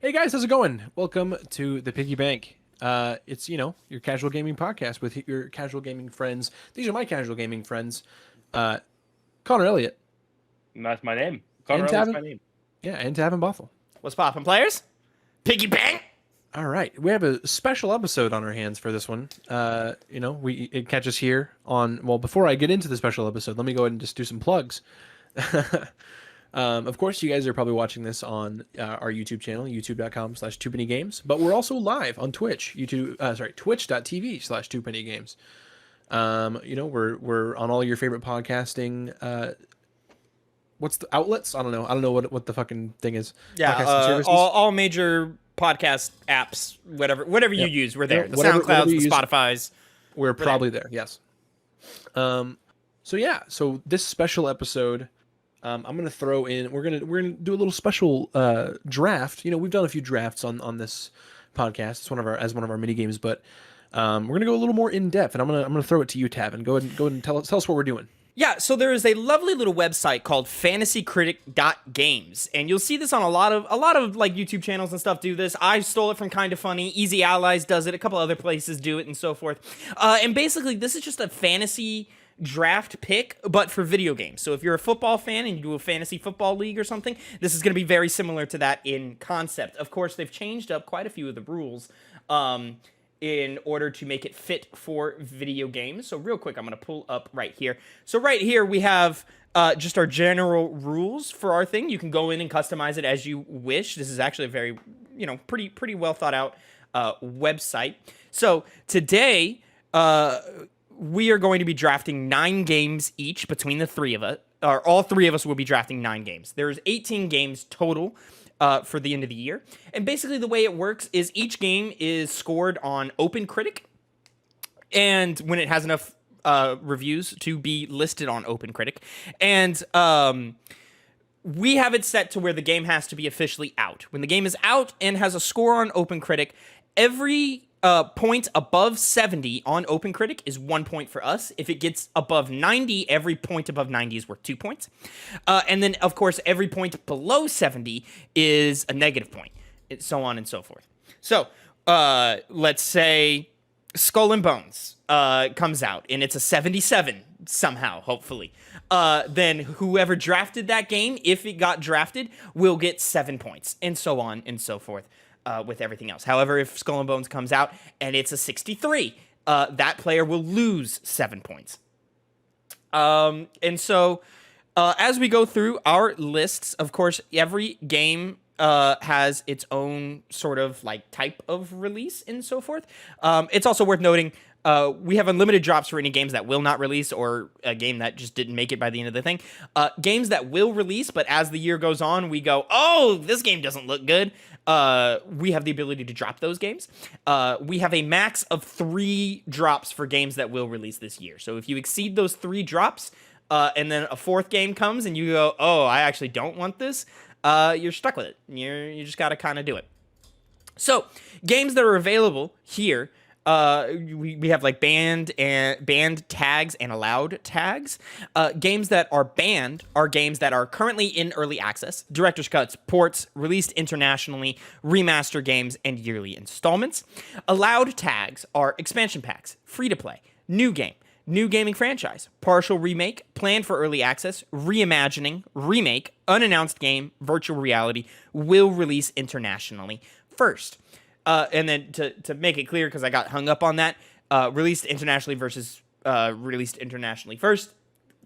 Hey guys, how's it going? Welcome to the Piggy Bank. It's your casual gaming podcast with your casual gaming friends. These are my casual gaming friends, uh, Connor Elliott And that's my name. Connor and Elliott's Tavin. my name. Yeah, and Tavin Bothel. What's poppin', players? Piggy bang! All right, we have a special episode on our hands for this one. It catches here on. Well, before I get into the special episode, let me go ahead and just do some plugs. Of course, you guys are probably watching this on our YouTube channel, youtube.com/twopennygames, but we're also live on Twitch, twitch.tv/twopennygames. We're on all your favorite podcasting. What's the outlets? I don't know. I don't know what the fucking thing is. Yeah, Podcasting services. all major podcast apps, whatever you Yep. use, we're there. Yeah, The whatever SoundClouds, you the use. Spotifys. We're probably there. Yes. So this special episode, I'm gonna throw in. We're gonna do a little special draft. We've done a few drafts on this podcast. It's one of our mini games, but we're gonna go a little more in depth, and I'm gonna throw it to you, Tavin. Go ahead and tell us what we're doing. Yeah, so there is a lovely little website called FantasyCitic.games, and you'll see this on a lot of like YouTube channels and stuff do this. I stole it from Kinda Funny. Easy Allies does it. A couple other places do it, and so forth. And basically, this is just a fantasy draft pick, but for video games. So if you're a football fan and you do a fantasy football league or something, this is going to be very similar to that in concept. Of course, they've changed up quite a few of the rules. In order to make it fit for video games. So real quick, I'm going to pull up right here. So right here we have just our general rules for our thing. You can go in and customize it as you wish. This is actually a very, pretty well thought out website. So today we are going to be drafting 9 games each between the three of us. Or all three of us will be drafting 9 games. There's 18 games total. For the end of the year. And basically the way it works is each game is scored on OpenCritic, and when it has enough reviews to be listed on OpenCritic. And we have it set to where the game has to be officially out. When the game is out and has a score on OpenCritic, every point above 70 on OpenCritic is 1 point for us. If it gets above 90, every point above 90 is worth 2 points. And then, of course, every point below 70 is a negative point, so on and so forth. So, let's say Skull and Bones comes out, and it's a 77 somehow, hopefully. Then whoever drafted that game, if it got drafted, will get 7 points, and so on and so forth. With everything else. However, if Skull and Bones comes out and it's a 63, that player will lose 7 points. And so, as we go through our lists, of course, every game has its own sort of like type of release and so forth. It's also worth noting we have unlimited drops for any games that will not release or a game that just didn't make it by the end of the thing. Games that will release, but as the year goes on, we go, oh, this game doesn't look good. We have the ability to drop those games. We have a max of 3 drops for games that will release this year. So if you exceed those 3 drops, and then a 4th game comes and you go, oh, I actually don't want this, you're stuck with it. You just got to kind of do it. So games that are available here, we have like banned tags and allowed tags. Games that are banned are games that are currently in early access, director's cuts, ports, released internationally, remaster games, and yearly installments. Allowed tags are expansion packs, free to play, new game, new gaming franchise, partial remake, planned for early access, reimagining, remake, unannounced game, virtual reality, will release internationally first. And then to make it clear, because I got hung up on that, released internationally versus released internationally first.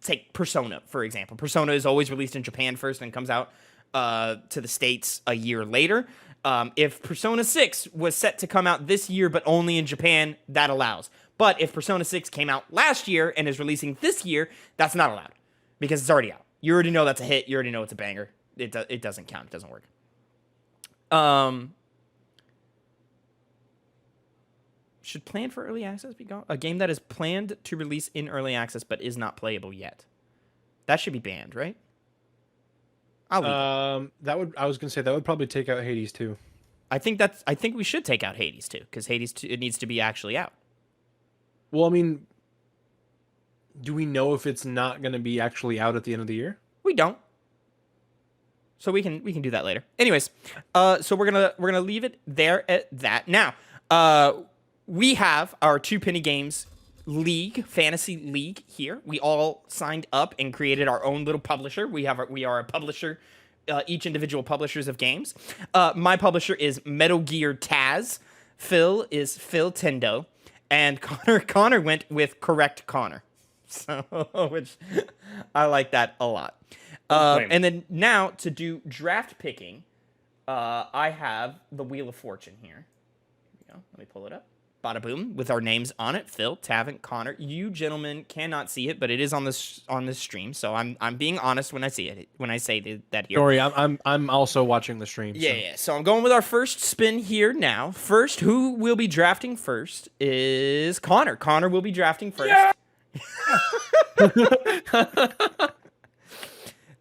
Take Persona, for example. Persona is always released in Japan first and comes out to the States a year later. If Persona 6 was set to come out this year but only in Japan, that allows. But if Persona 6 came out last year and is releasing this year, that's not allowed because it's already out. You already know that's a hit. You already know it's a banger. It doesn't count. It doesn't work. Should planned for early access be gone? A game that is planned to release in early access but is not playable yet. That should be banned, right? I was gonna say that would probably take out Hades too. I think we should take out Hades too, because Hades 2, it needs to be actually out. Well, I mean, do we know if it's not gonna be actually out at the end of the year? We don't. So we can do that later. Anyways, so we're gonna leave it there at that. Now, we have our 2 penny games league, fantasy league here. We all signed up and created our own little publisher. We are a publisher, each individual publishers of games. My publisher is Metal Gear Taz. Phil is Phil Tendo, and Connor went with Correct Connor. So, which I like that a lot. And then now to do draft picking, I have the Wheel of Fortune here. Here we go. Let me pull it up. Bada boom, with our names on it. Phil, Tavin, Connor. You gentlemen cannot see it, but it is on this stream. So I'm being honest when I see it. When I say that here. Sorry, I'm also watching the stream. Yeah, yeah. So I'm going with our first spin here now. First, who will be drafting first is Connor. Connor will be drafting first. Yeah!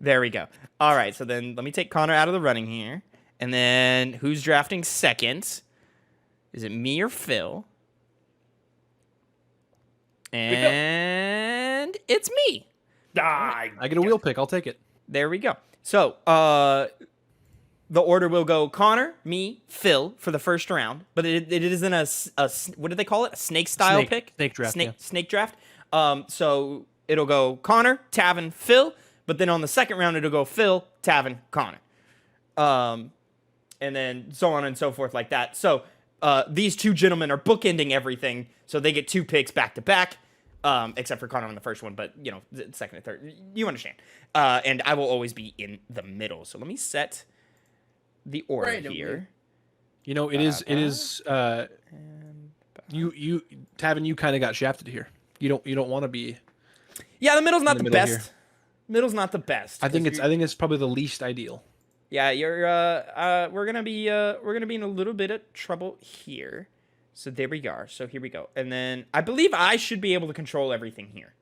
There we go. All right, so then let me take Connor out of the running here. And then who's drafting second? Is it me or Phil? And it's me. I get a wheel pick. I'll take it. There we go. So, the order will go Connor, me, Phil for the first round. But it isn't a what do they call it? A snake-style pick? Snake draft, Snake draft. So, it'll go Connor, Tavin, Phil. But then on the second round, it'll go Phil, Tavin, Connor. And then so on and so forth like that. So, these 2 gentlemen are bookending everything. So, they get 2 picks back-to-back. Except for Connor on the first one, but, the second and third. You understand. And I will always be in the middle. So, let me set the order here. It is you Tavin, you kind of got shafted here. You don't want to be. Yeah, the middle's not the best. Here. Middle's not the best. I think it's probably the least ideal. Yeah, we're gonna be in a little bit of trouble here. So there we are. So here we go. And then I believe I should be able to control everything here.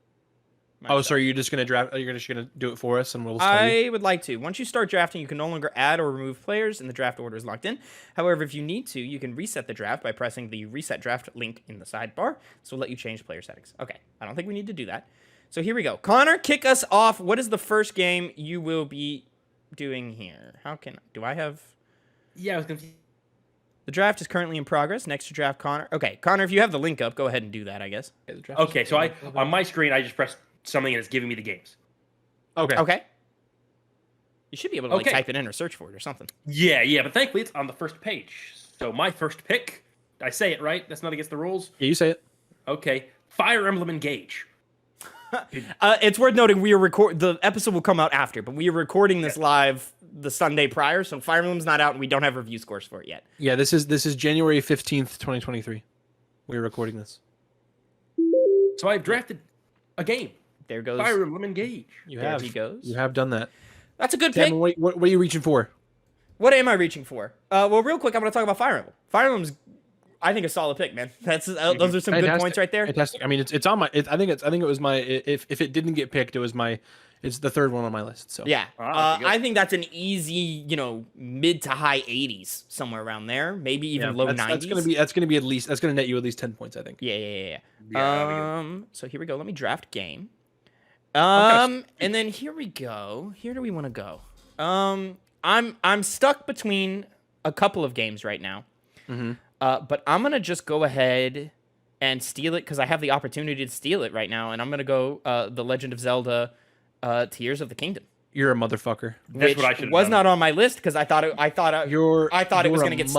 Oh, so you're just gonna draft? You're just gonna do it for us, and we'll. I would like to. Once you start drafting, you can no longer add or remove players, and the draft order is locked in. However, if you need to, you can reset the draft by pressing the reset draft link in the sidebar. So we'll let you change player settings. Okay, I don't think we need to do that. So here we go. Connor, kick us off. What is the first game you will be doing here? Do I have? Yeah, I was confused. The draft is currently in progress. Next to draft Connor. Okay, Connor, if you have the link up, go ahead and do that, I guess. Okay, so on my screen, I just pressed something and it's giving me the games. Okay. You should be able to type it in or search for it or something. Yeah, but thankfully it's on the first page. So my first pick, did I say it right? That's not against the rules? Yeah, you say it. Okay, Fire Emblem Engage. It's worth noting the episode will come out after, but we are recording this live the Sunday prior, so Fire Emblem's not out and we don't have review scores for it yet. Yeah, this is January 15th, 2023. We're recording this. So I've drafted a game. There goes Fire Emblem Engage. He goes. You have done that. That's a good pick. What are you reaching for? What am I reaching for? Well, real quick, I'm going to talk about Fire Emblem. Fire Emblem's, I think, a solid pick, man. Those are some good points right there. Fantastic. I mean, it's on my. I think it was my. If it didn't get picked, it was my. It's the third one on my list. So yeah, I think that's an easy, mid to high 80s, somewhere around there, maybe even low 90s. That's gonna be at least. That's gonna net you at least 10 points, I think. Yeah. So here we go. Let me draft game. And then here we go. Here do we want to go? I'm stuck between a couple of games right now. Mm-hmm. But I'm gonna just go ahead and steal it because I have the opportunity to steal it right now, and I'm gonna go The Legend of Zelda, Tears of the Kingdom. You're a motherfucker. That's what I should have was done. Not on my list because I thought it was gonna get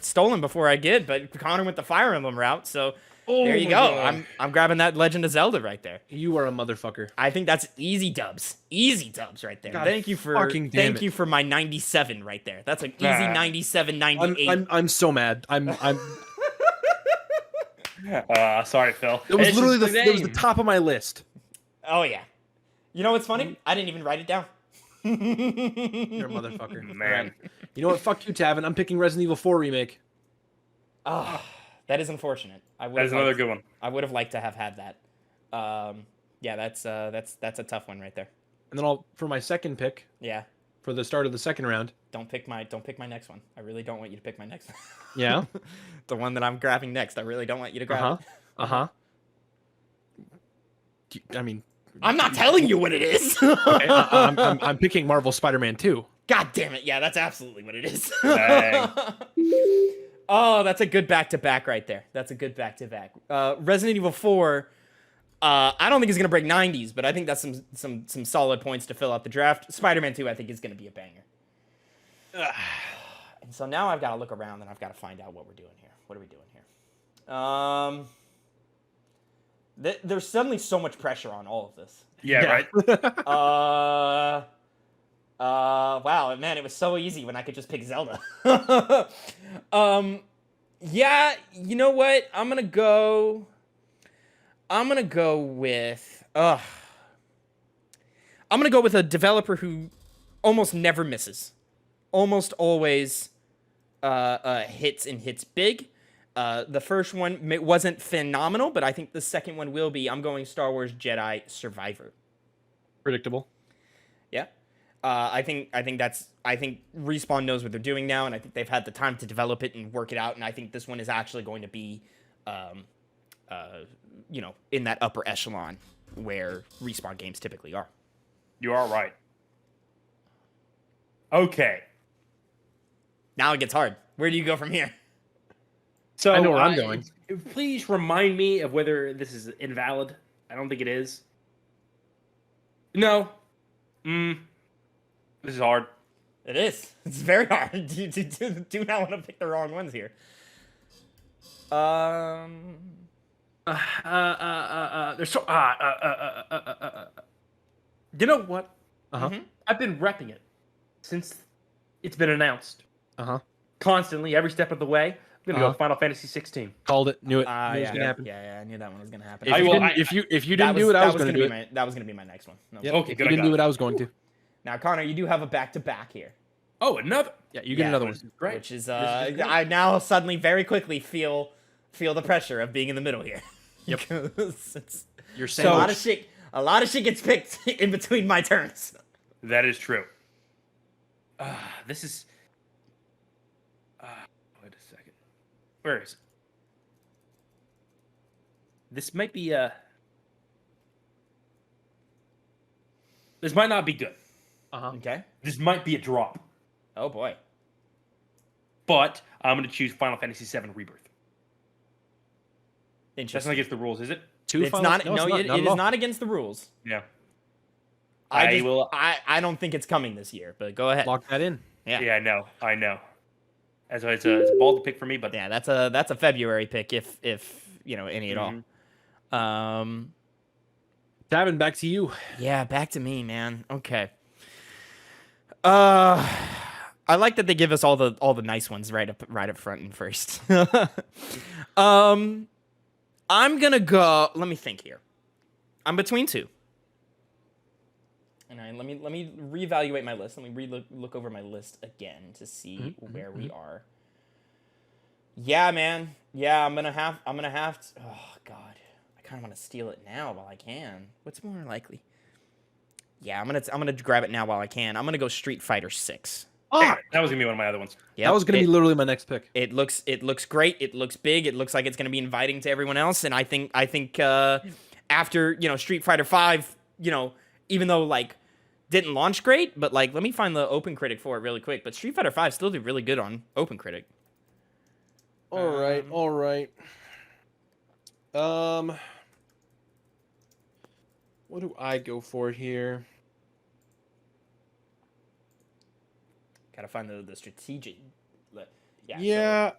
stolen before I did, but Connor went the Fire Emblem route, so there you go. God. I'm grabbing that Legend of Zelda right there. You are a motherfucker. I think that's easy dubs right there. God, thank you for my 97 right there. That's an easy 97, 98. I'm so mad. I'm sorry, Phil. It was literally the top of my list. Oh yeah. You know what's funny? I didn't even write it down. You're a motherfucker. Man. You know what? Fuck you, Tavin. I'm picking Resident Evil 4 remake. Oh, that is unfortunate. That is another good one. I would have liked to have had that. Yeah, that's a tough one right there. And then for my second pick. Yeah. For the start of the second round. Don't pick my next one. I really don't want you to pick my next one. Yeah. The one that I'm grabbing next. I really don't want you to grab it. I mean, I'm not telling you what it is. Okay, I'm picking Marvel Spider-Man 2. God damn it. Yeah, that's absolutely what it is. Dang. Oh, that's a good back-to-back right there. That's a good back-to-back. Resident Evil 4, I don't think it's going to break 90s, but I think that's some solid points to fill out the draft. Spider-Man 2, I think, is going to be a banger. And so now I've got to look around and I've got to find out what we're doing here. What are we doing here? There's suddenly so much pressure on all of this. Yeah, right. Wow, man, it was so easy when I could just pick Zelda. Yeah, you know what? I'm gonna go with I'm gonna go with a developer who almost never misses. Almost always hits and hits big. The first one wasn't phenomenal, but I think the second one will be. I'm going Star Wars Jedi Survivor. Predictable. Yeah. I think Respawn knows what they're doing now, and I think they've had the time to develop it and work it out, and I think this one is actually going to be in that upper echelon where Respawn games typically are. You are right. Okay. Now it gets hard. Where do you go from here? So I know where I'm going. Please remind me of whether this is invalid. I don't think it is. No. This is hard. It is. It's very hard. Do not want to pick the wrong ones here. There's so. You know what? Mhm. I've been repping it since it's been announced. Constantly, every step of the way. I'm gonna go Final Fantasy 16. Called it. Knew it. Knew it was Yeah, gonna happen. yeah, I knew that one was gonna happen. If you didn't do it, I was gonna do it. That was gonna be my next one. No. Yep. Okay, If good, you I didn't got do it. it, I was going to. Now, Connor, you do have a back-to-back here, Oh, another. Yeah, you get Yeah. another one. Great. which is This is great. I now suddenly very quickly feel the pressure of being in the middle here. Yep. It's, You're so saying a lot of shit gets picked in between my turns. That is true. This is. Wait a second. Where is it? This might be This might not be good. Okay. This might be a drop. Oh boy. But I'm going to choose Final Fantasy VII Rebirth. That's Interesting. not against the rules, is it? It's not. No, it at is all. not against the rules. Yeah. I will. don't think it's coming this year, but go ahead. Lock that in. Yeah. Yeah, I know. It's a bold pick for me, but Yeah, that's a February pick if any at all. Tavin, back to you. Yeah, back to me, man. Okay. I like that they give us all the nice ones right up front and first. I'm gonna go. Let me think here. I'm between two. And let me reevaluate my list. Let me look over my list again to see where we are. Yeah, man. Yeah, I'm gonna have to. Oh God, I kind of want to steal it now while I can. What's more likely? Yeah, I'm gonna grab it now while I can. I'm gonna go Street Fighter 6. Dang it, that was gonna be one of my other ones. Yep, That was gonna be literally my next pick. It looks great. It looks big. It looks like it's gonna be inviting to everyone else. And I think after Street Fighter 5, even though like didn't launch great, but like let me find the Open Critic for it really quick. But Street Fighter 5 still did really good on Open Critic. All right. What do I go for here? Gotta find the strategic. Yeah,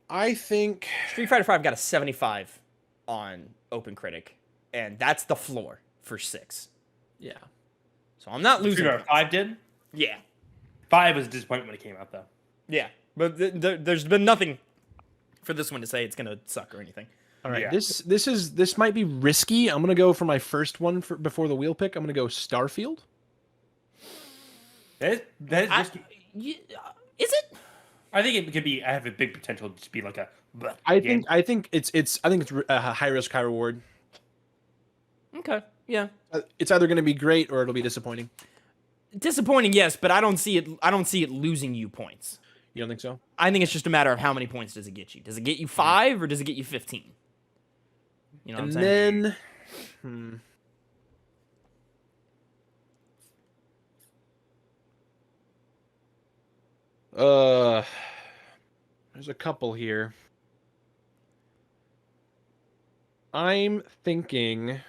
I think Street Fighter 5 got a 75 on Open Critic, and that's the floor for 6. yeah. So I'm not losing. Street Fighter 5 did. Yeah, 5 was a disappointment when it came out, though. yeah, but there's been nothing for this one to say it's gonna suck or anything. All right. Yeah. This might be risky. I'm gonna go for my first one before the wheel pick. I'm gonna go Starfield. That is risky. Is it? I think it could be. I have a big potential to just be like a. I game. think it's a high risk, high reward. Okay. Yeah. It's either gonna be great or it'll be disappointing. Disappointing, yes, but I don't see it losing you points. You don't think so? I think it's just a matter of how many points does it get you. Does it get you 5 or does it get you 15? You know what I'm saying? Then, There's a couple here. I'm thinking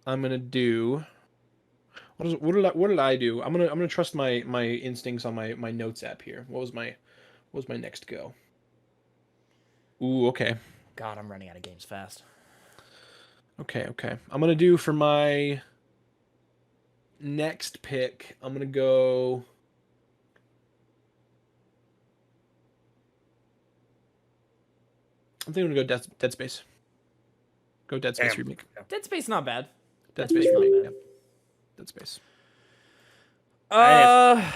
I'm gonna do. What did I do? I'm gonna trust my instincts on my notes app here. What was my next go? Ooh, okay. God, I'm running out of games fast. Okay. I'm gonna do for my next pick. I'm gonna go. I think I'm gonna go Dead Space. Go Dead Space remake. Dead Space not bad. Dead Space remake. Yep. Dead Space. Oh,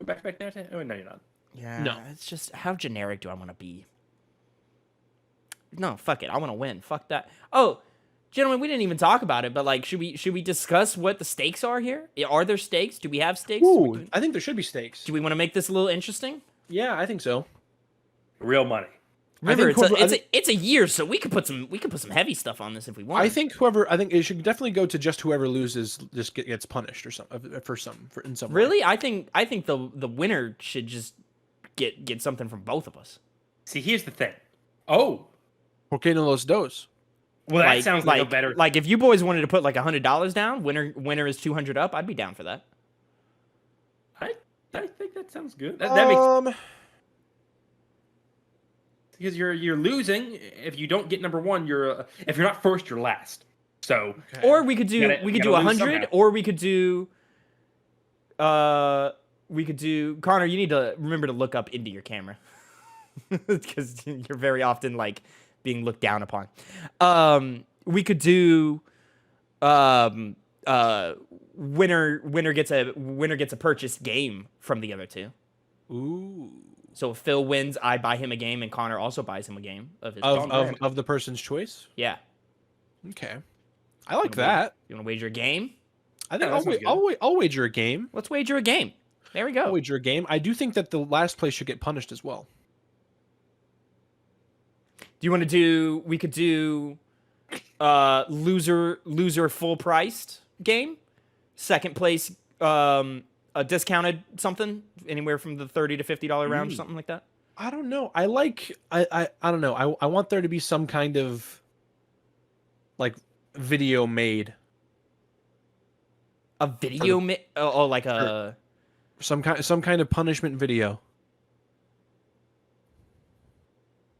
back there. Oh no, you're not. Yeah. No. It's just how generic do I want to be? No, fuck it. I want to win. Fuck that. Oh, gentlemen, we didn't even talk about it, but like, should we discuss what the stakes are here? Are there stakes? Do we have stakes? Ooh, I think there should be stakes. Do we want to make this a little interesting? Yeah, I think so. Real money. Remember, it's a year, so we could put some heavy stuff on this if we want. I think it should definitely go to just whoever loses just gets punished or something in some way. Really, I think the winner should just get something from both of us. See, here's the thing. Oh, ¿Por qué no los dos? well, that sounds like a better. Like if you boys wanted to put like $100 down, winner is 200 up. I'd be down for that. I think that sounds good. That makes. Because you're losing if you don't get number one. If you're not first, you're last. So or we could do 100, or we could do Connor. You need to remember to look up into your camera because you're very often like being looked down upon. We could do winner gets a purchased game from the other two. Ooh. So if Phil wins, I buy him a game, and Connor also buys him a game of his of the person's choice. Yeah. Okay. I like that. You want to wager a game? I think I'll wager a game. Let's wager a game. There we go. I'll wager a game. I do think that the last place should get punished as well. Do you want to do? We could do loser full priced game. Second place a discounted something anywhere from the $30 to $50 round or something like that. I don't know. I don't know. I want there to be some kind of like video made. A video like a some kind of punishment video.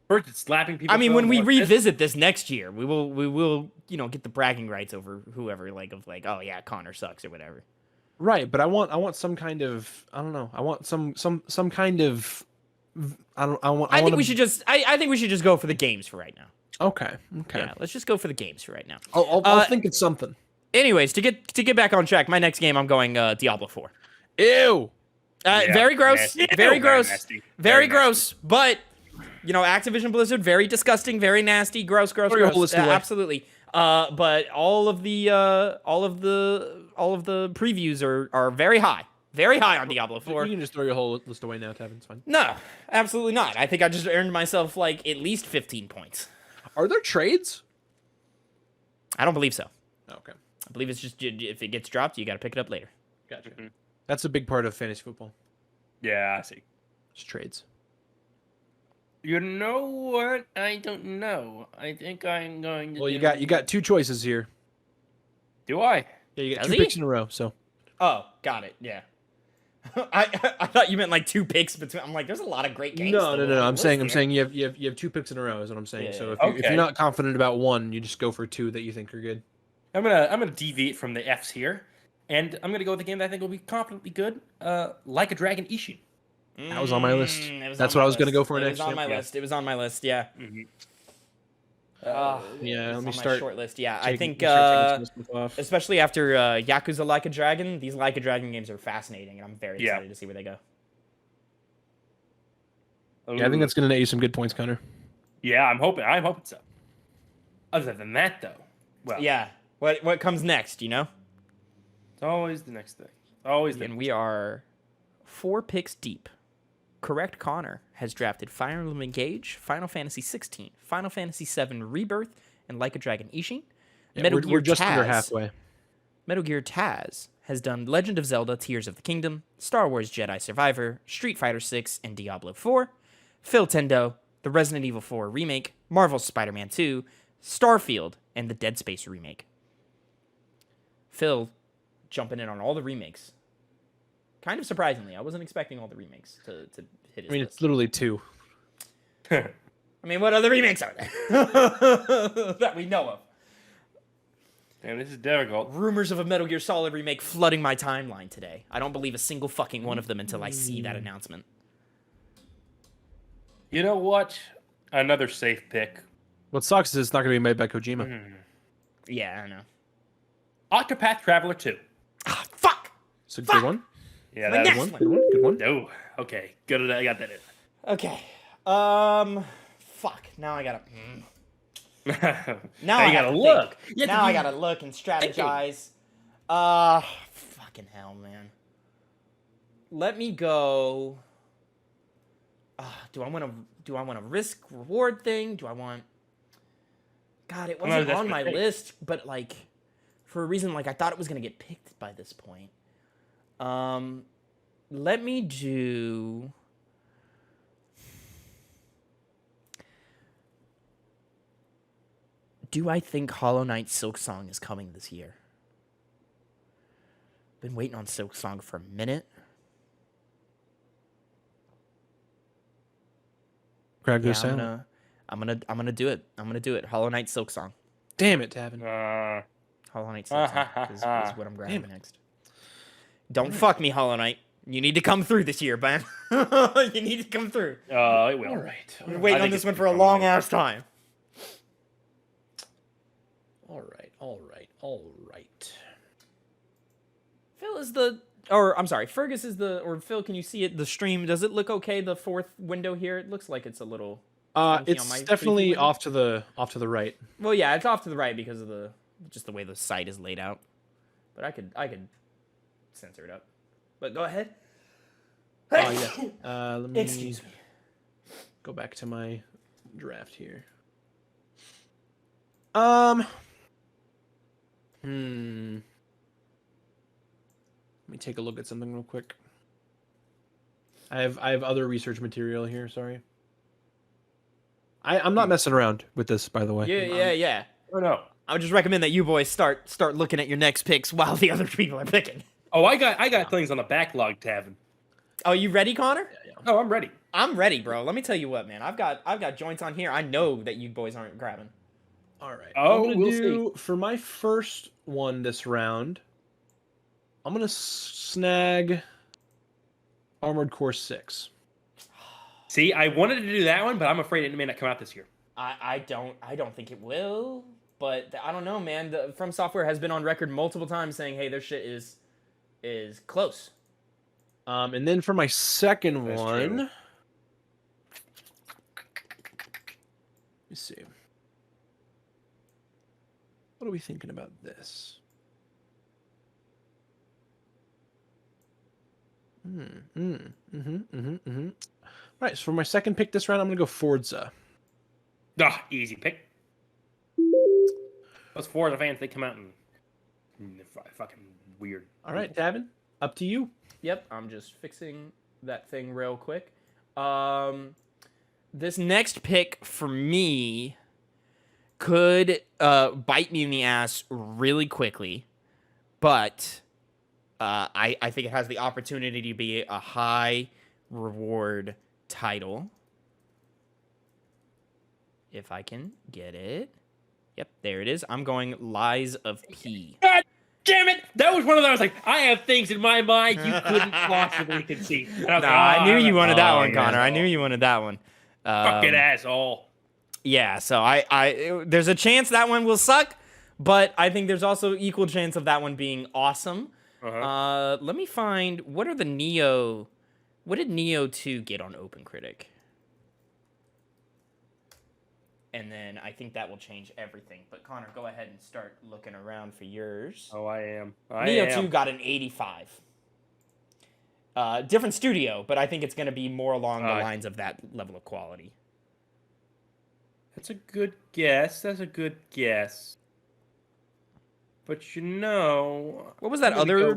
First, it's slapping people. I mean, when we revisit this next year, we will get the bragging rights over whoever oh yeah, Connor sucks or whatever. Right, but I want some kind of I don't know. I want some kind of I think we should just go for the games for right now. Okay. Yeah, let's just go for the games for right now. I'll think of something. Anyways, to get back on track, my next game I'm going Diablo 4. Ew. Very gross. Nasty. Very gross. Nasty. Very gross. But Activision Blizzard, very disgusting, very nasty, gross. Absolutely. But all of the previews are very high on Diablo 4. You can just throw your whole list away now, Tavin. It's fine. No, absolutely not. I think I just earned myself like at least 15 points. Are there trades? I don't believe so. Oh, okay. I believe it's just if it gets dropped, you got to pick it up later. Gotcha. Mm-hmm. That's a big part of fantasy football. Yeah, I see. It's trades. You know what? I don't know. I think I'm going to. Well, you got two choices here. Do I? Yeah, you got two picks in a row. So. Oh, got it. Yeah. I thought you meant like two picks between. I'm like, there's a lot of great games. No. I'm saying you have two picks in a row. Is what I'm saying. Yeah, so if you're not confident about one, you just go for two that you think are good. I'm gonna deviate from the F's here, and I'm gonna go with a game that I think will be confidently good. Like a Dragon Ishin. That was on my list. That's what I was going to go for next. It was on my list. It was on my list. Yeah. Mm-hmm. Yeah. Let me start. start. Short list. Yeah. I think, especially after Yakuza Like a Dragon, these Like a Dragon games are fascinating, and I'm very excited to see where they go. Yeah, I think that's going to net you some good points, Connor. Yeah, I'm hoping so. Other than that, though, well, yeah. What comes next? It's always the next thing. And we are 4 picks deep. Correct Connor has drafted Fire Emblem Engage, Final Fantasy 16, Final Fantasy 7 Rebirth, and Like a Dragon Ishin. Yeah, we're just under halfway. Metal Gear Taz has done Legend of Zelda Tears of the Kingdom, Star Wars Jedi Survivor, Street Fighter 6, and Diablo 4. Phil Tendo, the Resident Evil 4 remake, Marvel's Spider-Man 2, Starfield, and the Dead Space remake. Phil jumping in on all the remakes. Kind of surprisingly. I wasn't expecting all the remakes to hit his list. It's literally 2. I mean, what other remakes are there that we know of? Damn, this is difficult. Rumors of a Metal Gear Solid remake flooding my timeline today. I don't believe a single fucking one of them until I see that announcement. You know what? Another safe pick. What sucks is it's not going to be made by Kojima. Yeah, I know. Octopath Traveler 2. Ah, fuck! It's a good one. Yeah, My that's next one. one. Good one. Good one. No. Okay. Good. I got that in. Okay. Fuck. Now I gotta... Now you gotta look. Now I gotta look and strategize. Fucking hell, man. Let me go... do I want a risk reward thing? Do I want... God, it wasn't on my list, but like, for a reason, like I thought it was gonna get picked by this point. Let me do... Do I think Hollow Knight Silksong is coming this year? Been waiting on Silksong for a minute. Crowd goes Yeah, silent. I'm gonna do it. I'm gonna do it. Hollow Knight Silksong. Damn it, Tavin. Hollow Knight Silksong is what I'm grabbing next. Don't fuck me, Hollow Knight. You need to come through this year, man. You need to come through. It will. All right. I've been waiting on this one for a long ass time. All right. All right. All right. Phil is the... Or, I'm sorry, Fergus is the... Or, Phil, can you see it? The stream, does it look okay, the fourth window here? It looks like it's a little... It's definitely off to the right. Well, yeah, it's off to the right because of the... Just the way the site is laid out. But I could censor it up. But go ahead. Yeah. Let me Excuse me. go back to my draft here. Let me take a look at something real quick. I have other research material here. Sorry. I'm not messing around with this, by the way. Yeah. Oh no. I would just recommend that you boys start looking at your next picks while the other people are picking. Oh, I got things on the backlog, Tavin. Oh, you ready, Connor? Yeah. Oh, I'm ready. I'm ready, bro. Let me tell you what, man. I've got joints on here. I know that you boys aren't grabbing. All right. Oh, I'm gonna we'll do for my first one this round. I'm gonna snag Armored Core 6. See, I wanted to do that one, but I'm afraid it may not come out this year. I don't think it will, but I don't know, man. From Software has been on record multiple times saying, "Hey, their shit is close." And then for my second That's one, true. let me see. What are we thinking about this? All right, so for my second pick this round, I'm gonna go Forza. Easy pick. Those Forza fans, they come out and they're fucking weird. All right, Tavin, up to you. Yep, I'm just fixing that thing real quick. This next pick for me could bite me in the ass really quickly, but I think it has the opportunity to be a high reward title. If I can get it. Yep, there it is. I'm going Lies of P. God damn it! That was one of those, like, I have things in my mind you couldn't possibly conceive. I knew you wanted that one, Connor. I knew you wanted that one. Fucking asshole. Yeah, so there's a chance that one will suck, but I think there's also equal chance of that one being awesome. Let me find, what did Neo 2 get on OpenCritic? And then I think that will change everything. But Connor, go ahead and start looking around for yours. Oh, I am. Neo 2 got an 85. Different studio, but I think it's going to be more along the lines of that level of quality. That's a good guess. But you know... What was that I'm gonna other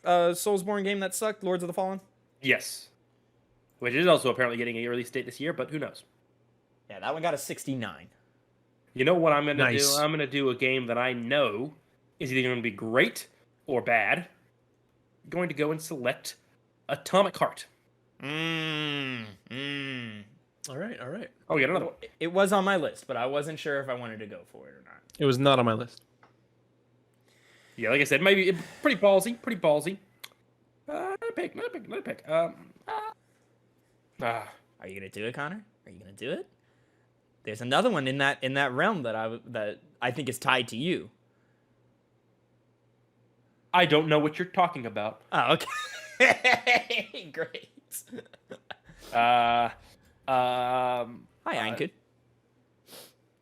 go- Soulsborne game that sucked? Lords of the Fallen? Yes. Which is also apparently getting a release date this year, but who knows? Yeah, that one got a 69. You know what I'm going to do? Nice. I'm going to do a game that I know is either going to be great or bad. I'm going to go and select Atomic Heart. All right, all right. Oh, we got another one. It was on my list, but I wasn't sure if I wanted to go for it or not. It was not on my list. Yeah, like I said, maybe pretty ballsy. Another pick. Are you gonna do it, Connor? Are you gonna do it? There's another one in that realm that I think is tied to you. I don't know what you're talking about. Oh, okay. Great. Hi, Hi, Einkud.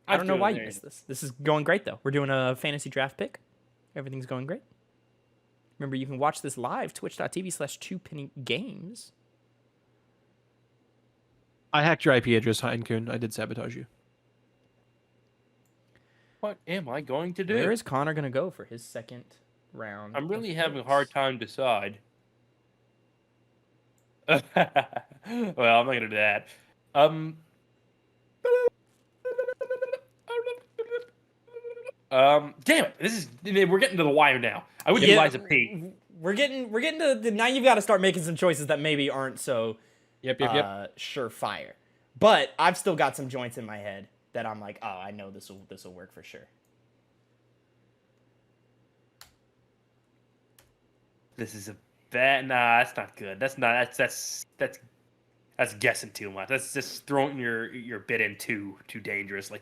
I don't know why you missed this. This is going great, though. We're doing a fantasy draft pick. Everything's going great. Remember, you can watch this live, twitch.tv/2pennygames. I hacked your IP address, Heinkun. I did sabotage you. What am I going to do? Where is Connor going to go for his second round? I'm really of having a picks? hard time decide. Well, I'm not going to do that. Damn it! We're getting to the wire now. I would utilize a P. We're getting to now. You've got to start making some choices that maybe aren't so Yep. surefire. But I've still got some joints in my head that I'm like, oh, I know this will work for sure. This is a bad. Nah, that's not good. That's guessing too much. That's just throwing your bit in too dangerously.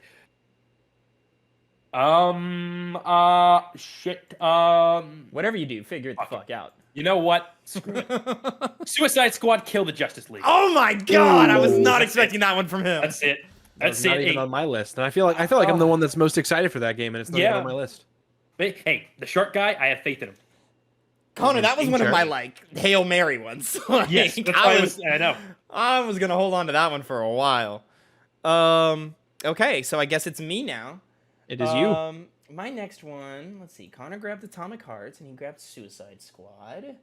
Shit. Whatever you do, figure it the fuck out. You know what? Screw it. Suicide Squad, kill the Justice League. Oh my god! I was not That's expecting that one from him. That's it. That's That's not it. even on my list, and I feel like I'm the one that's most excited for that game, and it's not even on my list. Hey, the short guy, I have faith in him. Connor, that was King one of my Shark. like Hail Mary ones. Like, Yes, that's why I know. I was gonna hold on to that one for a while. Okay, so I guess it's me now. It is you. My next one, let's see. Connor grabbed Atomic Hearts and he grabbed Suicide Squad.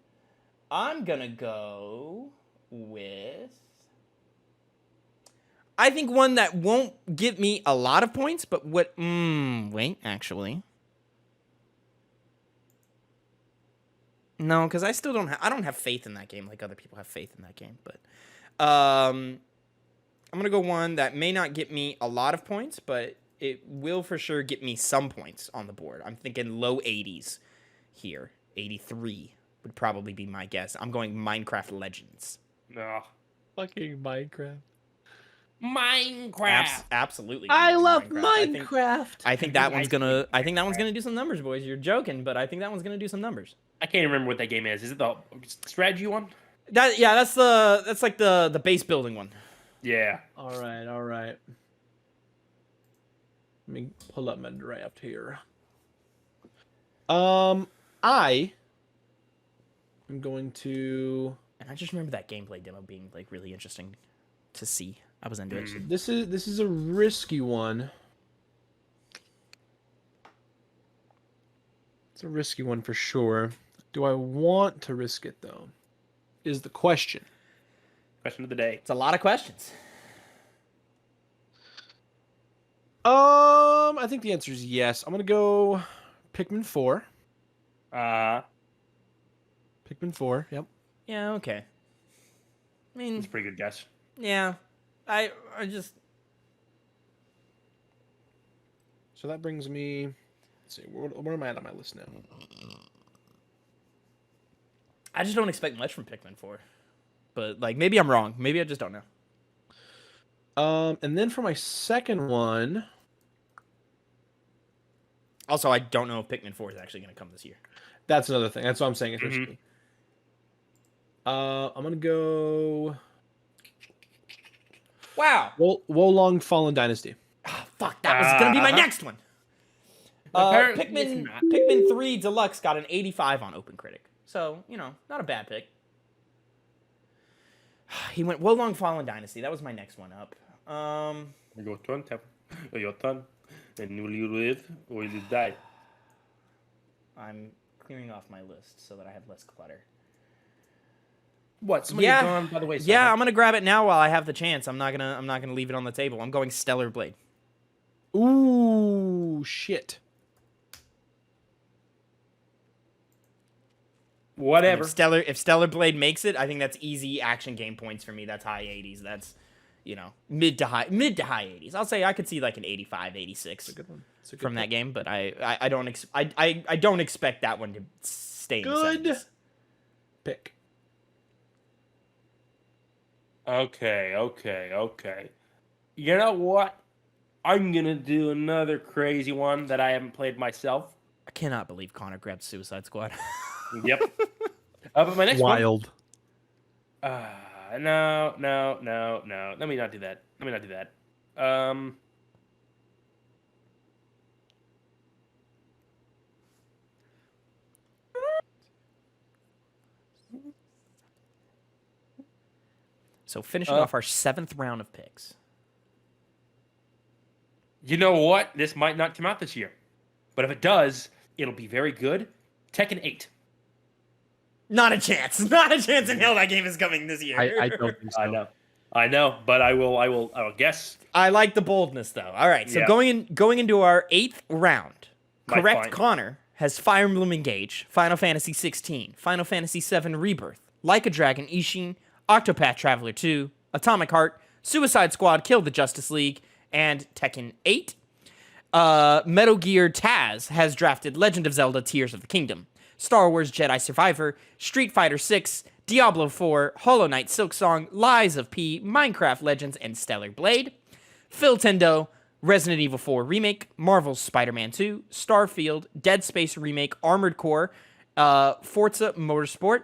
I'm gonna go with, I think, one that won't give me a lot of points, but what? Wait, actually, no, because I still don't have faith in that game like other people have faith in that game. But I'm gonna go one that may not get me a lot of points, but it will for sure get me some points on the board. I'm thinking low 80s here. 83 would probably be my guess. I'm going Minecraft Legends. No. Fucking Minecraft. Absolutely. I love Minecraft. I think that one's gonna. I think that one's gonna do some numbers, boys. You're joking, but I think that one's gonna do some numbers. I can't remember what that game is. Is it the strategy one? That's like the base building one. Yeah. All right. Let me pull up my draft here. I am going to. And I just remember that gameplay demo being like really interesting to see. I was into it. This is a risky one. It's a risky one for sure. Do I want to risk it though? Is the question. Question of the day. It's a lot of questions. I think the answer is yes. I'm gonna go Pikmin 4. Pikmin 4. Yep. Yeah. Okay. I mean, That's a pretty good guess. yeah. I just. So that brings me. Let's see. Where am I at on my list now? I just don't expect much from Pikmin 4. But like maybe I'm wrong. Maybe I just don't know. And then for my second one. Also, I don't know if Pikmin 4 is actually going to come this year. That's another thing. That's what I'm saying. It's risky. I'm gonna go. Wow. Wolong Fallen Dynasty. Oh, fuck, that was going to be my next one. Pikmin 3 Deluxe got an 85 on OpenCritic. So, not a bad pick. He went Wolong Fallen Dynasty. That was my next one up. Your turn, Tavin. Your turn. And will you live or will you die? I'm clearing off my list so that I have less clutter. What? Somebody gone by the way. Yeah, I'm gonna grab it now while I have the chance. I'm not gonna leave it on the table. I'm going Stellar Blade. Ooh, shit. Whatever. If Stellar Blade makes it, I think that's easy action game points for me. That's high 80s. That's, mid to high 80s. I'll say I could see like an 85, 86 That's a good one. That's a good from that pick. game, but I don't expect that one to stay in Good the 70s. pick. Okay. You know what? I'm gonna do another crazy one that I haven't played myself. I cannot believe Connor grabbed Suicide Squad. Yep. But my next Wild. one. No. Let me not do that. So finishing off our 7th round of picks. You know what? This might not come out this year, but if it does, it'll be very good. Tekken 8. Not a chance. Not a chance in hell that game is coming this year. I don't think so. I know, but I will guess. I like the boldness though. All right, so Yeah. going into our 8th round. Might Correct find- Connor has Fire Emblem Engage, Final Fantasy 16, Final Fantasy 7 Rebirth, Like a Dragon Ishin, Octopath Traveler 2, Atomic Heart, Suicide Squad Kill the Justice League, and Tekken 8. Metal Gear Taz has drafted Legend of Zelda Tears of the Kingdom, Star Wars Jedi Survivor, Street Fighter 6, Diablo 4, Hollow Knight Silksong, Lies of P, Minecraft Legends, and Stellar Blade. Phil Tendo, Resident Evil 4 Remake, Marvel's Spider-Man 2, Starfield, Dead Space Remake, Armored Core, Forza Motorsport,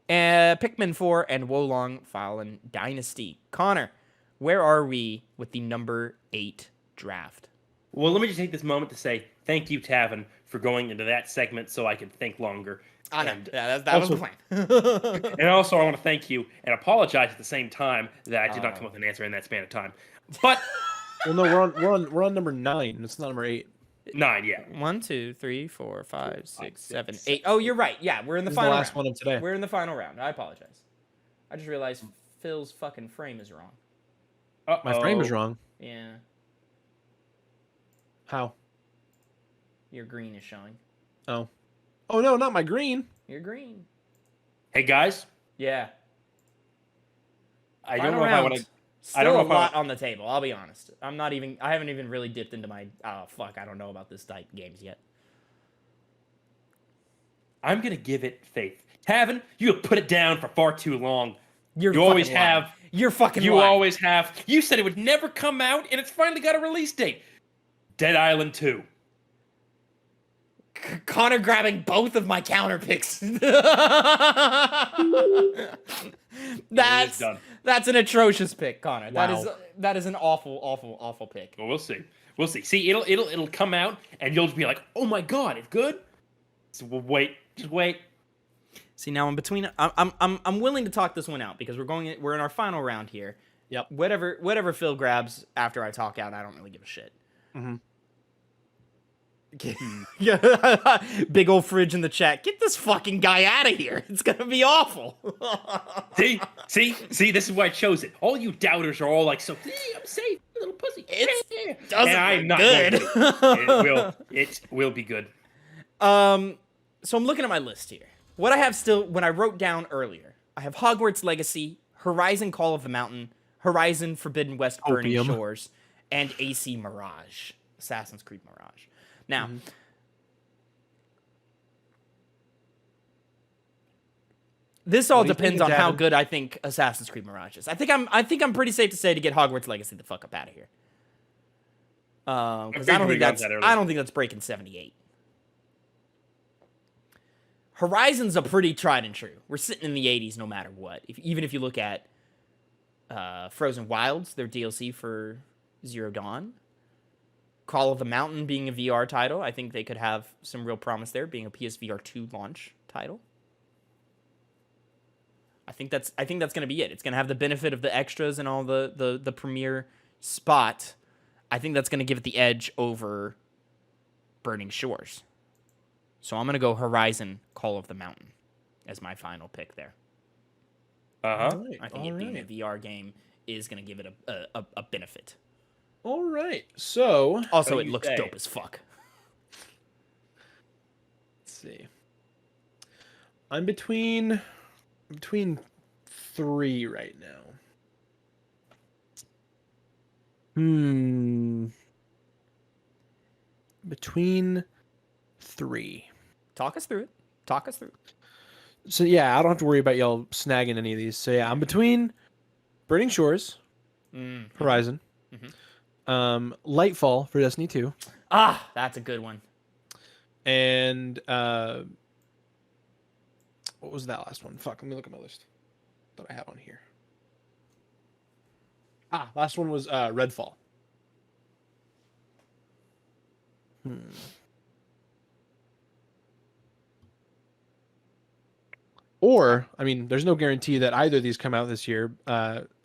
Pikmin 4, and Wolong Fallen Dynasty. Connor, where are we with the number 8 draft? Well, let me just take this moment to say thank you, Tavin, for going into that segment so I can think longer. I know. And Yeah, that was the plan. And also, I want to thank you and apologize at the same time that I did not come up with an answer in that span of time. But Well, no, we're on number 9. It's not number 8. 9, yeah. 1, 2, 3, 4, 5, 6, 7, 8. Oh, you're right. Yeah, we're in the This is final the last round. one of today. We're in the final round. I apologize. I just realized Phil's fucking frame is wrong. My frame is wrong. Yeah, How? your green is showing. Oh no, not my green. You're green. Hey, guys. Yeah. I don't Final know if I round. want to. Still I don't know a if I lot on the table. I'll be honest. I haven't even really dipped into my. Oh fuck! I don't know about this type games yet. I'm going to give it faith. Tavin, you have put it down for far too long. You're You always fucking lying. have. You're fucking. You lying. always have. You said it would never come out, and it's finally got a release date. Dead Island 2. Connor grabbing both of my counter picks. done. That's an atrocious pick, Connor. Wow. That is an awful pick. Well, we'll see. We'll see. See, it'll come out, and you'll just be like, "Oh my god, it's good." So we'll wait. Just wait. See, now I'm between. I'm willing to talk this one out because we're in our final round here. Yep. Whatever Phil grabs after I talk out, I don't really give a shit. Mm-hmm. Yeah, big old fridge in the chat. Get this fucking guy out of here. It's gonna be awful. See. This is why I chose it. All you doubters are all like, "So, I'm safe, little pussy." It And I'm not good. going to. It will be good. So I'm looking at my list here. What I have still, when I wrote down earlier, I have Hogwarts Legacy, Horizon Call of the Mountain, Horizon Forbidden West Burning Opium. Shores, and AC Mirage, Assassin's Creed Mirage. Now, this all What do you depends think, on how Davin? good I think Assassin's Creed Mirage is. I think I'm pretty safe to say to get Hogwarts Legacy the fuck up out of here. Because I don't think that's breaking 78. Horizon's a pretty tried and true. We're sitting in the 80s no matter what. Even if you look at Frozen Wilds, their DLC for Zero Dawn. Call of the Mountain being a VR title, I think they could have some real promise there, being a PSVR 2 launch title. I think that's going to be it. It's going to have the benefit of the extras and all the premiere spot. I think that's going to give it the edge over Burning Shores. So I'm gonna go Horizon Call of the Mountain as my final pick there. Uh-huh. All right. I think All it being a right. VR game is gonna give it a benefit. All right. So Also, do it you looks say? dope as fuck. let's see. I'm between 3 right now. Between 3. Talk us through it. Talk us through it. So yeah, I don't have to worry about y'all snagging any of these. So yeah, I'm between Burning Shores, Horizon, Lightfall for Destiny 2, Ah, that's a good one. and what was that last one? Fuck, let me look at my list that I have on here. Last one was Redfall. Or, I mean, there's no guarantee that either of these come out this year.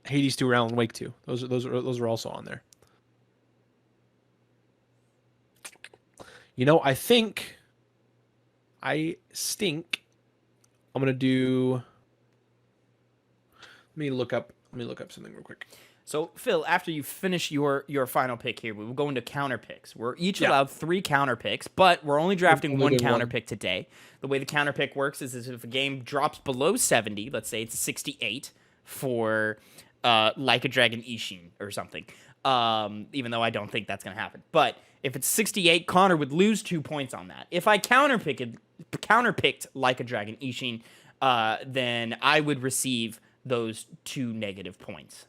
Hades 2 or Alan Wake 2. Those are also on there. You know, I think I'm gonna do. Let me look up something real quick. So, Phil, after you finish your final pick here, we will go into counter picks. We're each Yeah. allowed 3 counter picks, but we're only drafting only one doing counter one. pick today. The way the counter pick works is if a game drops below 70, let's say it's 68 for Like a Dragon Ishin or something, even though I don't think that's going to happen. But if it's 68, Connor would lose 2 points on that. If I counterpicked Like a Dragon Ishin, then I would receive those 2 negative points.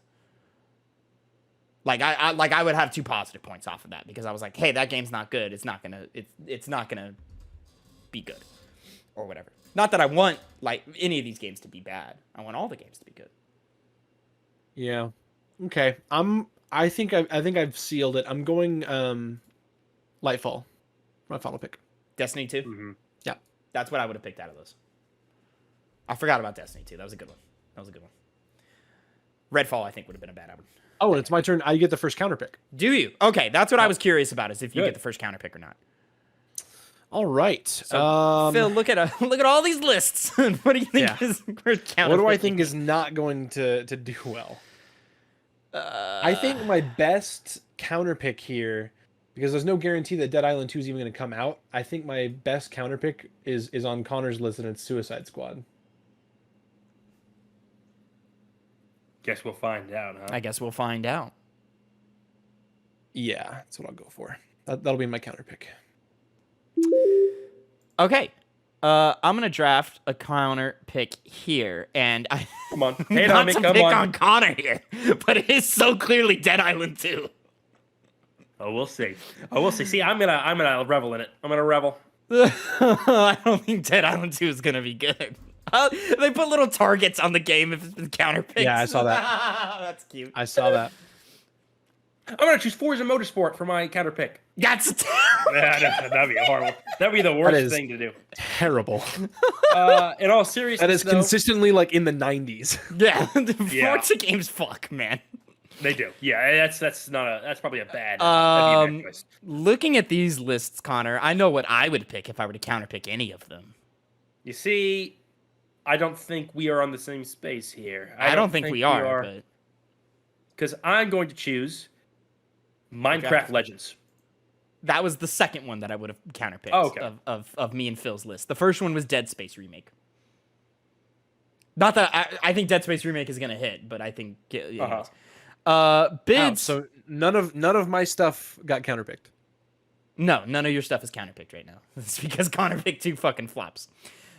Like I would have 2 positive points off of that because I was like, hey, that game's not good. It's not gonna be good, or whatever. Not that I want like any of these games to be bad. I want all the games to be good. Yeah. Okay. I think I've sealed it. I'm going Lightfall. My final pick. Destiny 2. Mm-hmm. Yeah. That's what I would have picked out of those. I forgot about Destiny 2. That was a good one. Redfall, I think, would have been a bad one. Oh, and it's my turn. I get the first counter pick. Do you? Okay, that's what I was curious about, is if you Good. get the first counter pick or not. All right. So, Phil, look at all these lists. What do you think Yeah. is worth counter? What do I think is not going to do well? I think my best counter pick here, because there's no guarantee that Dead Island 2 is even going to come out. I think my best counter pick is on Connor's list, and it's Suicide Squad. Guess we'll find out, huh? I guess we'll find out. Yeah, that's what I'll go for. That'll be my counter pick. Okay. I'm gonna draft a counter pick here, and I Come on. Hey, not Tommy, to come pick on. on Connor here, but it is so clearly Dead Island 2. Oh, we'll see. See, I'm gonna revel in it. I'm gonna revel. I don't think Dead Island 2 is gonna be good. They put little targets on the game if it's been counter picks. Yeah, I saw that. That's cute. I saw that. I'm gonna choose Forza Motorsport for my counter pick. That's That'd be horrible. That'd be the worst thing to do. Terrible. In all seriousness, That is though, consistently like in the 90s. yeah. The Yeah. Forza games fuck, man. they do. Yeah, that's probably a bad. That'd be a bad choice. Looking at these lists, Connor, I know what I would pick if I were to counterpick any of them. You see, I don't think we are on the same space here. I don't think we are, but because I'm going to choose Minecraft Legends. that was the second one that I would have counterpicked Oh, okay. of me and Phil's list. The first one was Dead Space Remake. Not that I think Dead Space Remake is gonna hit, but I think anyways. Bids. So none of my stuff got counterpicked. No, none of your stuff is counterpicked right now. It's because Connor picked 2 fucking flops.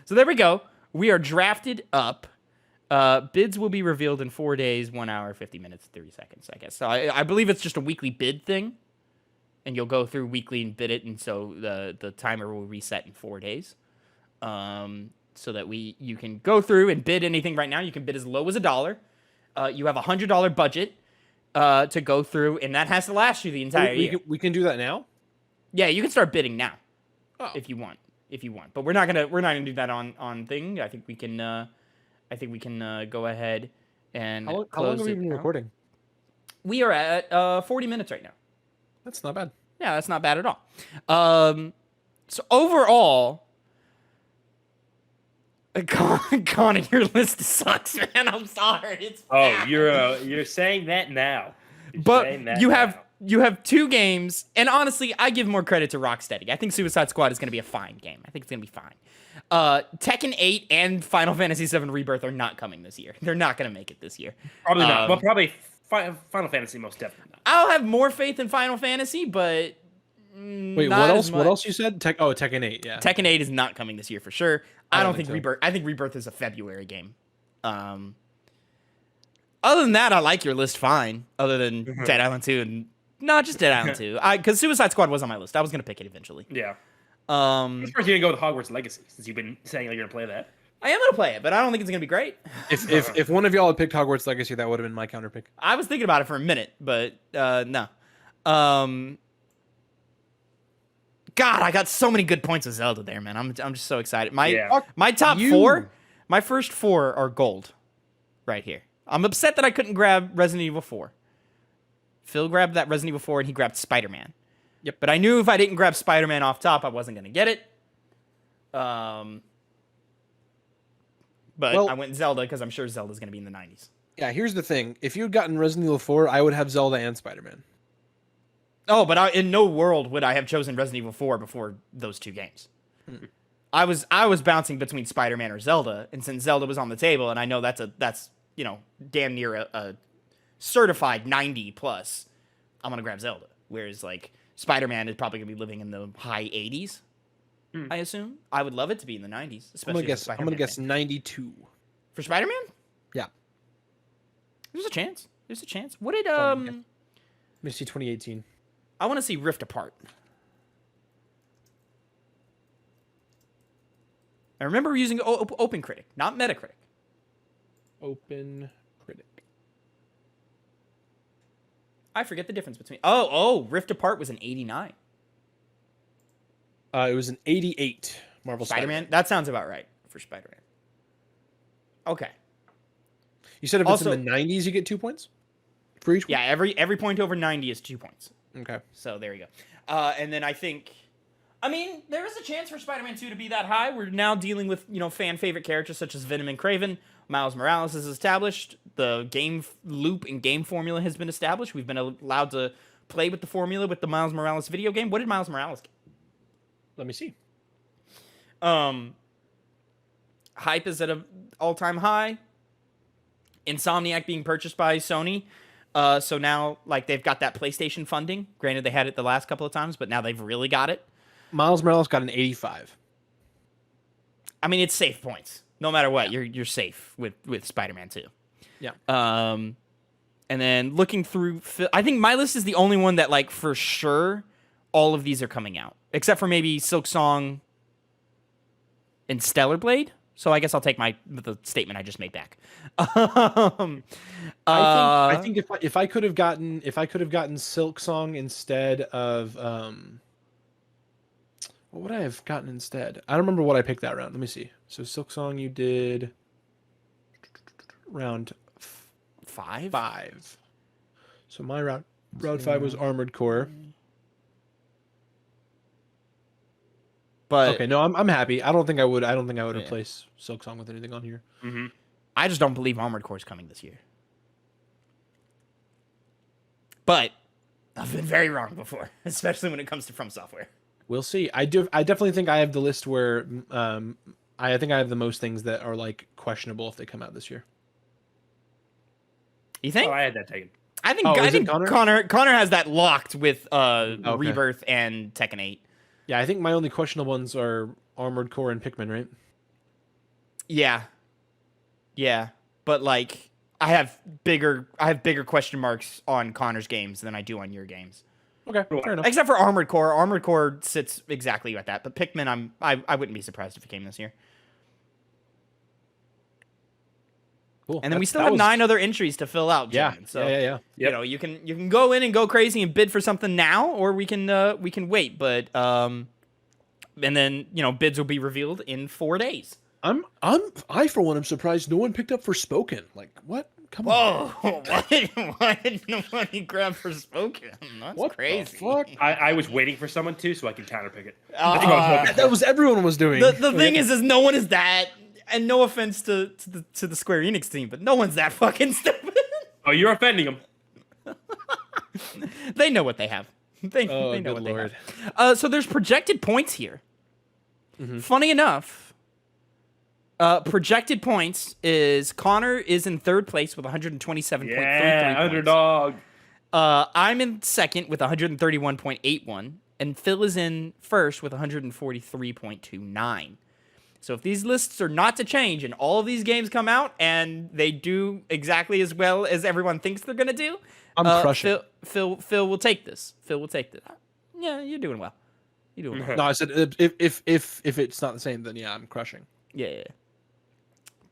So there we go. We are drafted up. Bids will be revealed in 4 days, 1 hour, 50 minutes, 30 seconds, I guess. So I believe it's just a weekly bid thing. And you'll go through weekly and bid it, and so the timer will reset in 4 days. So that you can go through and bid anything right now. You can bid as low as $1. You have a $100 budget to go through, and that has to last you the entire year. We can do that now? Yeah, you can start bidding now, Oh. if you want. But we're not gonna do that on thing. I think we can go ahead and How long close have we it been out. recording? We are at 40 minutes right now. That's not bad. Yeah, that's not bad at all. So overall, Connor, your list sucks, man. I'm sorry. It's bad. You're saying that now. But you have 2 games, and honestly, I give more credit to Rocksteady. I think Suicide Squad is going to be a fine game. I think it's going to be fine. Tekken 8 and Final Fantasy 7 Rebirth are not coming this year. They're not going to make it this year. Probably not. Well, probably Final Fantasy most definitely not. I'll have more faith in Final Fantasy, but Wait, not what as else? much. What else you said? Tekken 8. Yeah. Tekken 8 is not coming this year for sure. I don't think so. Rebirth. I think Rebirth is a February game. Other than that, I like your list fine. Other than Dead Island 2 and just Dead Island 2. Because Suicide Squad was on my list. I was gonna pick it eventually. Yeah. Um, First, you're gonna go with Hogwarts Legacy since you've been saying you're gonna play that. I am gonna play it, but I don't think it's gonna be great. If one of y'all had picked Hogwarts Legacy, that would have been my counter pick. I was thinking about it for a minute, but no. God, I got so many good points with Zelda there, man. I'm just so excited. My top 4, my first 4 are gold, right here. I'm upset that I couldn't grab Resident Evil 4. Phil grabbed that Resident Evil 4 and he grabbed Spider-Man. Yep. But I knew if I didn't grab Spider-Man off top, I wasn't gonna get it. But I went Zelda because I'm sure Zelda's gonna be in the 90s. Yeah, here's the thing. If you had gotten Resident Evil 4, I would have Zelda and Spider-Man. Oh, but in no world would I have chosen Resident Evil 4 before those 2 games. I was bouncing between Spider-Man or Zelda, and since Zelda was on the table, and I know that's damn near a certified 90 plus, I'm gonna grab Zelda. Whereas like Spider-Man is probably gonna be living in the high 80s. I assume. I would love it to be in the 90s. Especially I'm gonna guess 92 for Spider-Man. Yeah, There's a chance. What did Let me see 2018. I want to see Rift Apart. I remember using OpenCritic, not Metacritic. Open Critic. I forget the difference between. Oh, Rift Apart was an 89. It was an 88. Marvel Spider-Man. That sounds about right for Spider-Man. Okay. You said if Also- it's in the 90s, you get 2 points for each one? Yeah, every point over 90 is 2 points. Okay. So there you go. And then I mean, there is a chance for Spider-Man 2 to be that high. We're now dealing with, fan favorite characters such as Venom and Kraven. Miles Morales is established. The game loop and game formula has been established. We've been allowed to play with the formula with the Miles Morales video game. What did Miles Morales get? Let me see. Hype is at an all-time high. Insomniac being purchased by Sony. So now, they've got that PlayStation funding. Granted, they had it the last couple of times, but now they've really got it. Miles Morales got an 85. I mean, it's safe points. No matter what, you're safe with Spider-Man 2. Yeah. And then looking through, I think my list is the only one that, for sure, all of these are coming out. Except for maybe Silk Song and Stellar Blade. So I guess I'll take the statement I just made back. I think if I could have gotten Silk Song instead of what would I have gotten instead? I don't remember what I picked that round. Let me see. So Silk Song you did round 5. So my round 5 was Armored Core. But okay, no, I'm happy. I don't think I would replace Silk Song with anything on here. Mm-hmm. I just don't believe Armored Core is coming this year. But I've been very wrong before, especially when it comes to From Software. We'll see. I definitely think I have the list where I think I have the most things that are questionable if they come out this year. You think? Oh, I had that taken. I think Connor has that locked with Rebirth and Tekken 8. Yeah, I think my only questionable ones are Armored Core and Pikmin, right? Yeah. But I have bigger question marks on Connor's games than I do on your games. Okay, fair enough. Except for Armored Core. Armored Core sits exactly at that. But Pikmin, I wouldn't be surprised if it came this year. Cool. And then we still have 9 other entries to fill out. Yeah. Gentlemen. So yeah. you can go in and go crazy and bid for something now, or we can wait. But and then bids will be revealed in 4 days. I for one am surprised no one picked up Forspoken. What? Come on. Whoa! Why did nobody grab Forspoken? That's crazy. Fuck? I was waiting for someone to, so I can counterpick it. That was everyone was doing. The thing is no one is that. And no offense to the Square Enix team, but no one's that fucking stupid. Oh, you're offending them. They know what they have. They know what they have. So there's projected points here. Funny enough, projected points is Connor is in third place with 127.33 points. Underdog. I'm in second with 131.81, and Phil is in first with 143.29. So if these lists are not to change and all of these games come out and they do exactly as well as everyone thinks they're gonna do, I'm crushing. Phil will take this. Phil will take this. Yeah, you're doing well. You're doing well. No, I said if it's not the same, then yeah, I'm crushing. Yeah.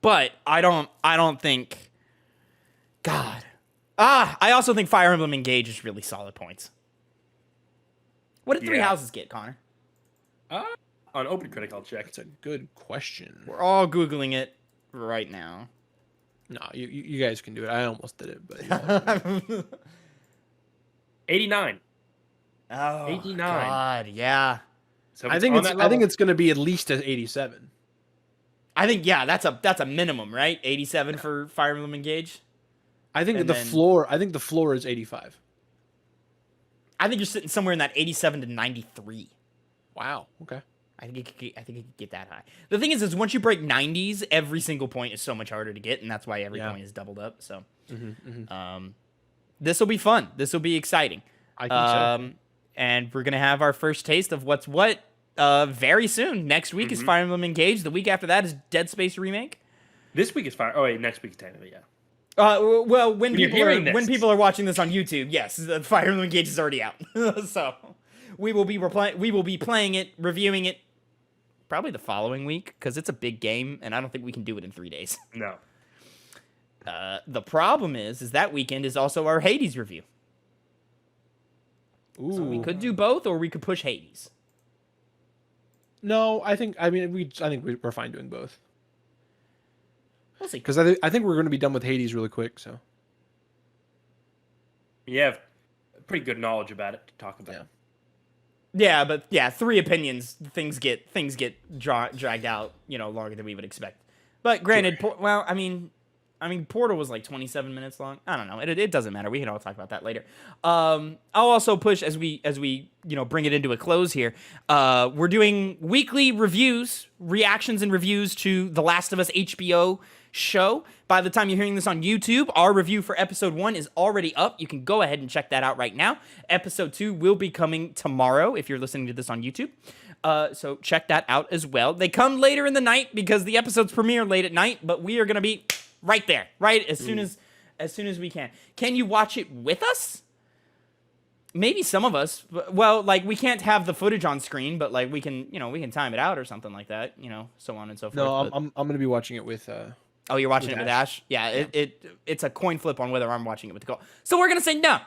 But I don't think. God. I also think Fire Emblem Engage is really solid points. What did Three Houses get, Connor? On Open Critic, I'll check. That's a good question. We're all Googling it right now. No, you guys can do it. I almost did it, but 89. Oh, 89. God, yeah. So I think it's going to be at least an 87. I think that's a minimum, right? 87 for Fire Emblem Engage. I think the floor is 85. I think you're sitting somewhere in that 87 to 93. Wow. Okay. I think it could get that high. The thing is once you break 90s, every single point is so much harder to get, and that's why every point is doubled up. So, this will be fun. This will be exciting. I think so. And we're gonna have our first taste of what's what very soon. Next week is Fire Emblem Engage. The week after that is Dead Space Remake. This week is Fire. Oh wait, next week technically, yeah. Well, when people are watching this on YouTube, yes, Fire Emblem Engage is already out. So we will be playing it, reviewing it, probably the following week because it's a big game, and I don't think we can do it in 3 days. No. The problem is that weekend is also our Hades review. Ooh. So we could do both, or we could push Hades. No, I think we're fine doing both. We'll see. Because I think we're going to be done with Hades really quick. So You have pretty good knowledge about it to talk about. Yeah, but 3 opinions, things get dragged out, longer than we would expect. But granted, well, I mean, Portal was like 27 minutes long. I don't know. It doesn't matter. We can all talk about that later. I'll also push as we bring it into a close here. We're doing weekly reactions and reviews to The Last of Us HBO show. By the time you're hearing this on YouTube, our review for episode 1 is already up. You can go ahead and check that out right now. Episode 2 will be coming tomorrow if you're listening to this on YouTube. So check that out as well. They come later in the night because the episodes premiere late at night, but we are going to be right there, right as soon as we can. Can you watch it with us? Maybe some of us. Well, like we can't have the footage on screen, but like we can time it out or something like that, so on and so forth. no, I'm going to be watching it with. Oh, you're watching it with Ash? Yeah, it's a coin flip on whether I'm watching it with Nicole. So we're gonna say no.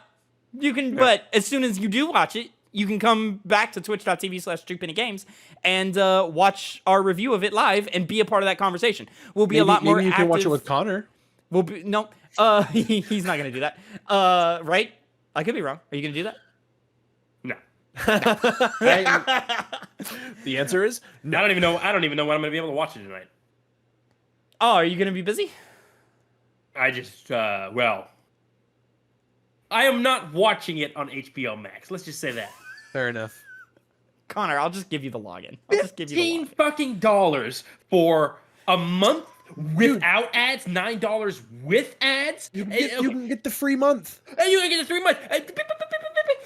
You can, but as soon as you do watch it, you can come back to twitch.tv/StreetPennyGames and watch our review of it live and be a part of that conversation. We'll be a lot more active. Maybe you can watch it with Connor. We'll be no. He's not gonna do that. Right? I could be wrong. Are you gonna do that? No. The answer is no. I don't even know when I'm gonna be able to watch it tonight. Oh, are you gonna be busy? I just I am not watching it on HBO Max. Let's just say that. Fair enough. Connor, I'll just give you the login. $15 fucking dollars for a month without ads, $9 with ads. You can get the free month. And you can get the 3 months.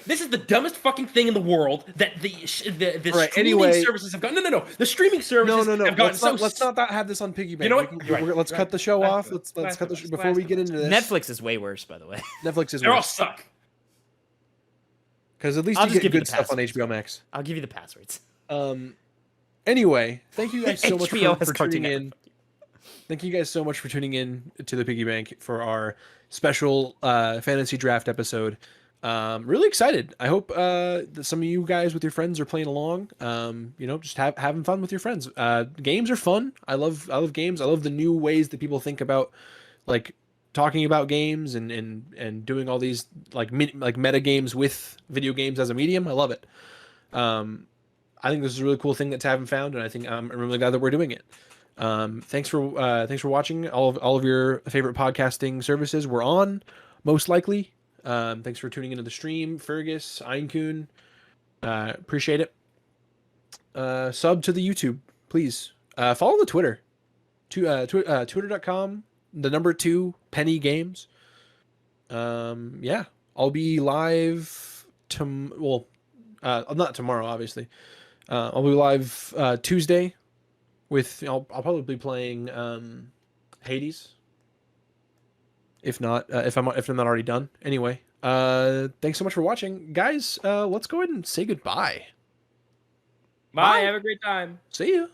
This is the dumbest fucking thing in the world that the streaming services have gotten. No. The streaming services have gotten let's not have this on Piggy Bank. You know what? Let's cut the show off. Let's cut the show before we get into this. Netflix is way worse, by the way. Netflix is They all worse. suck. Because at least you get good stuff on HBO Max. I'll give you the passwords. Anyway, thank you guys so much for tuning in. Network. Thank you guys so much for tuning in to the Piggy Bank for our special fantasy draft episode. Really excited. I hope that some of you guys with your friends are playing along. Just having fun with your friends. Games are fun. I love games. I love the new ways that people think about like talking about games and doing all these like meta games with video games as a medium. I love it. I think this is a really cool thing that Tavin found, and I think I'm really glad that we're doing it. Thanks for watching. All of your favorite podcasting services we're on, most likely. Thanks for tuning into the stream, Fergus, Einkun. Appreciate it. Sub to the YouTube, please. Follow the Twitter. Twitter.com, the number 2 Penny Games. Yeah, I'll be live not tomorrow, obviously. I'll be live Tuesday with I'll probably be playing Hades. If not if I'm not already done. Anyway, thanks so much for watching, guys. Let's go ahead and say goodbye. Bye. Have a great time. See ya.